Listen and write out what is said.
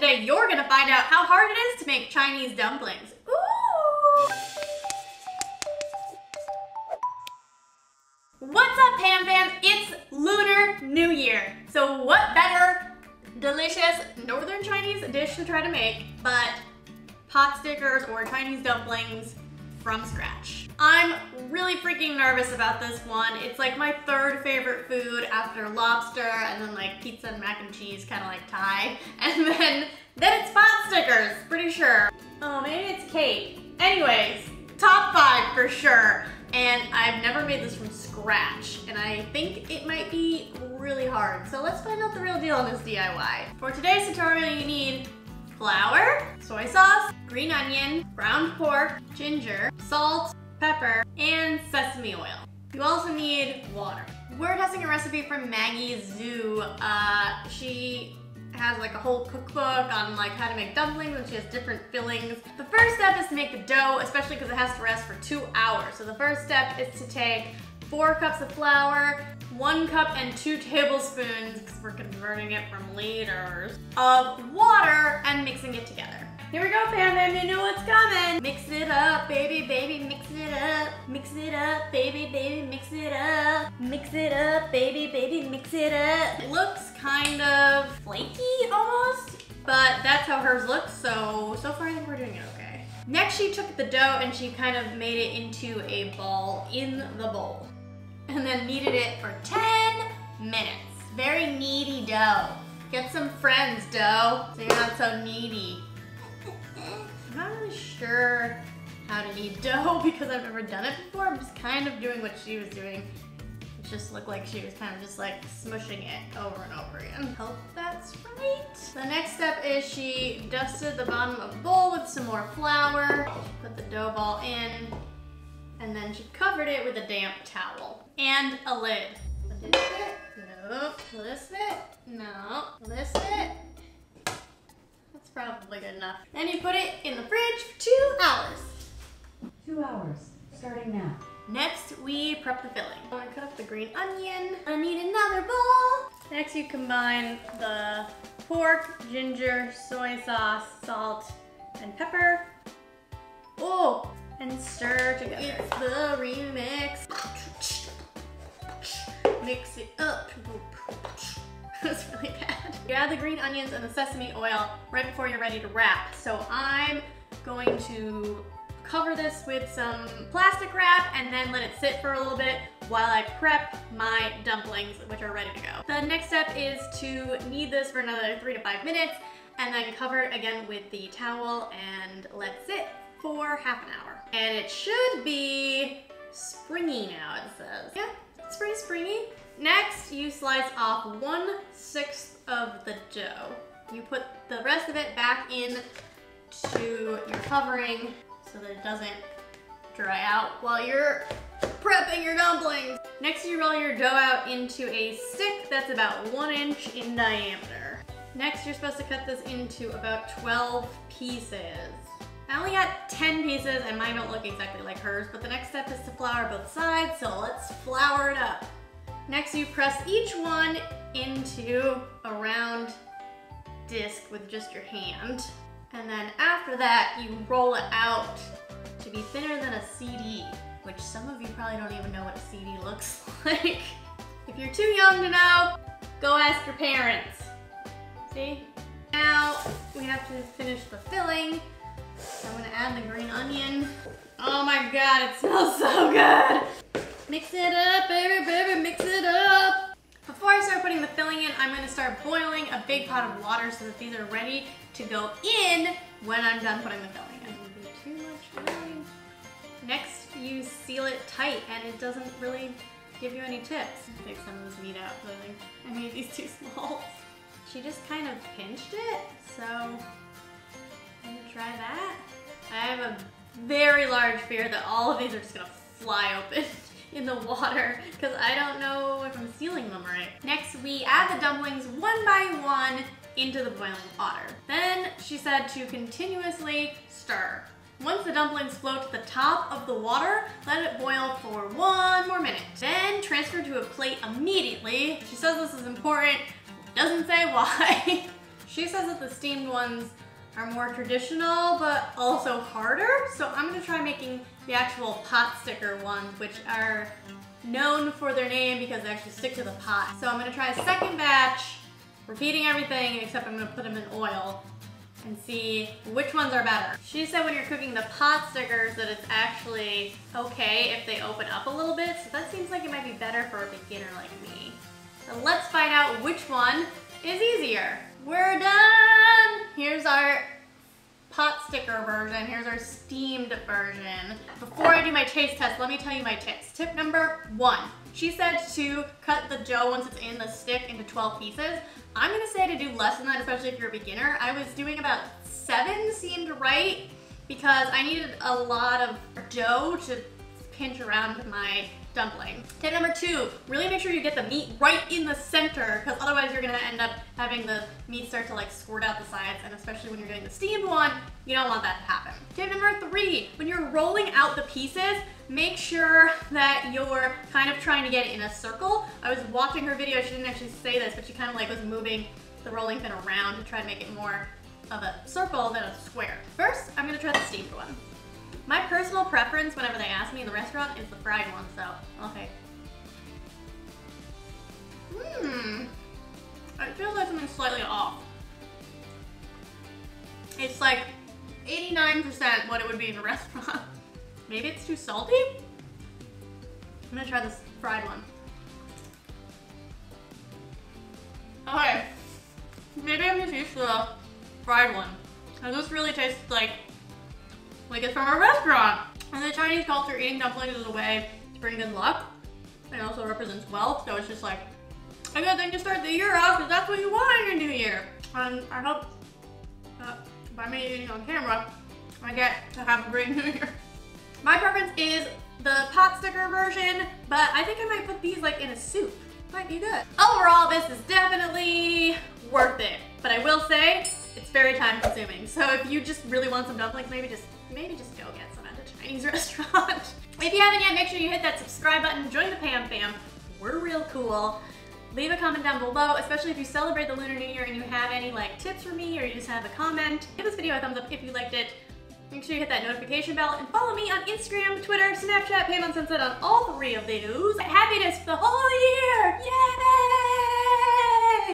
today you're gonna find out how hard it is to make Chinese dumplings. Ooh! What's up, Pam fam? It's Lunar New Year. So what better delicious Northern Chinese dish to try to make but pot stickers or Chinese dumplings from scratch. I'm really freaking nervous about this one. It's like my third favorite food after lobster and then like pizza and mac and cheese, kind of like Thai. And then it's pot stickers, pretty sure. Oh, maybe it's cake. Anyways, top 5 for sure. And I've never made this from scratch. And I think it might be really hard. So let's find out the real deal on this DIY. For today's tutorial, you need flour, soy sauce, green onion, ground pork, ginger, salt, pepper, and sesame oil. You also need water. We're testing a recipe from Maggie Zhu. She has like a whole cookbook on like how to make dumplings, and she has different fillings. The first step is to make the dough, especially because it has to rest for 2 hours. So the first step is to take 4 cups of flour, 1 cup and 2 tablespoons, because we're converting it from liters, of water and mixing it together. Here we go, fam, you know what's coming. Mix it up, baby, baby, mix it up. Mix it up, baby, baby, mix it up. Mix it up, baby, baby, mix it up. It looks kind of flaky almost, but that's how hers looks, so far I think we're doing it okay. Next, she took the dough and she kind of made it into a ball in the bowl. And then kneaded it for 10 minutes. Very kneady dough. Get some friends, dough, so you're not so needy. I'm not really sure how to knead dough because I've never done it before. I'm just kind of doing what she was doing. It just looked like she was kind of just like smushing it over and over again. Hope that's right. The next step is she dusted the bottom of the bowl with some more flour. Put the dough ball in. And then she covered it with a damp towel and a lid. This bit? No. This bit? No. This bit? That's probably good enough. Then you put it in the fridge for 2 hours. 2 hours, starting now. Next, we prep the filling. I'm gonna cut up the green onion. I need another bowl. Next, you combine the pork, ginger, soy sauce, salt, and pepper. Oh! And stir together. It's the remix. Mix it up. That's really bad. You add the green onions and the sesame oil right before you're ready to wrap. So I'm going to cover this with some plastic wrap and then let it sit for a little bit while I prep my dumplings, which are ready to go. The next step is to knead this for another 3 to 5 minutes and then cover it again with the towel and let it sit for half an hour. And it should be springy now, it says. Yeah, it's pretty springy. Next, you slice off 1/6 of the dough. You put the rest of it back in to your covering so that it doesn't dry out while you're prepping your dumplings. Next, you roll your dough out into a stick that's about 1 inch in diameter. Next, you're supposed to cut this into about 12 pieces. I only got 10 pieces and mine don't look exactly like hers, but the next step is to flour both sides, so let's flour it up. Next, you press each one into a round disc with just your hand. And then after that, you roll it out to be thinner than a CD, which some of you probably don't even know what a CD looks like. If you're too young to know, go ask your parents. See? Now, we have to finish the filling. So I'm gonna add the green onion. Oh my God, it smells so good. Mix it up, baby, baby, mix it up. Before I start putting the filling in, I'm gonna start boiling a big pot of water so that these are ready to go in when I'm done putting the filling in. Maybe too much filling. Next, you seal it tight and it doesn't really give you any tips. Take some of this meat out, but I made these too small. She just kind of pinched it, so I'm gonna try that. I have a very large fear that all of these are just gonna fly open in the water because I don't know if I'm sealing them right. Next, we add the dumplings 1 by 1 into the boiling water. Then she said to continuously stir. Once the dumplings float to the top of the water, let it boil for 1 more minute. Then transfer to a plate immediately. She says this is important, doesn't say why. She says that the steamed ones are more traditional, but also harder. So I'm gonna try making the actual Potsticker ones, which are known for their name because they actually stick to the pot. So I'm gonna try a second batch, repeating everything, except I'm gonna put them in oil and see which ones are better. She said when you're cooking the Potstickers that it's actually okay if they open up a little bit, so that seems like it might be better for a beginner like me. So let's find out which one is easier. We're done! Here's our Potsticker version. Here's our steamed version. Before I do my taste test, let me tell you my tips. Tip number 1. She said to cut the dough once it's in the stick into 12 pieces. I'm gonna say to do less than that, especially if you're a beginner. I was doing about 7 seemed right because I needed a lot of dough to pinch around my dumpling. Tip number 2, really make sure you get the meat right in the center because otherwise you're gonna end up having the meat start to like squirt out the sides, and especially when you're doing the steamed one, you don't want that to happen. Tip number 3, when you're rolling out the pieces, make sure that you're kind of trying to get it in a circle. I was watching her video, she didn't actually say this, but she kind of like was moving the rolling pin around to try to make it more of a circle than a square. First, I'm gonna try the steamed one. My personal preference whenever they ask me in the restaurant is the fried one, so okay. It feels like something's slightly off. It's like 89% what it would be in a restaurant. Maybe it's too salty? I'm gonna try this fried one. Okay, maybe I'm just used to the fried one. And this really tastes like it's from a restaurant. In the Chinese culture, eating dumplings is a way to bring good luck. It also represents wealth, so it's just like a good thing to start the year off because that's what you want in a new year. And I hope that by me eating on camera, I get to have a great new year. My preference is the Potsticker version, but I think I might put these like in a soup. Might be good. Overall, this is definitely worth it, but I will say it's very time consuming. So if you just really want some dumplings, maybe just go get some at a Chinese restaurant. If you haven't yet, make sure you hit that subscribe button, join the Pam fam. We're real cool. Leave a comment down below, especially if you celebrate the Lunar New Year and you have any like tips for me or you just have a comment. Give this video a thumbs up if you liked it. Make sure you hit that notification bell and follow me on Instagram, Twitter, Snapchat, PamOnSunset on all 3 of those. Happiness for the whole year! Yay!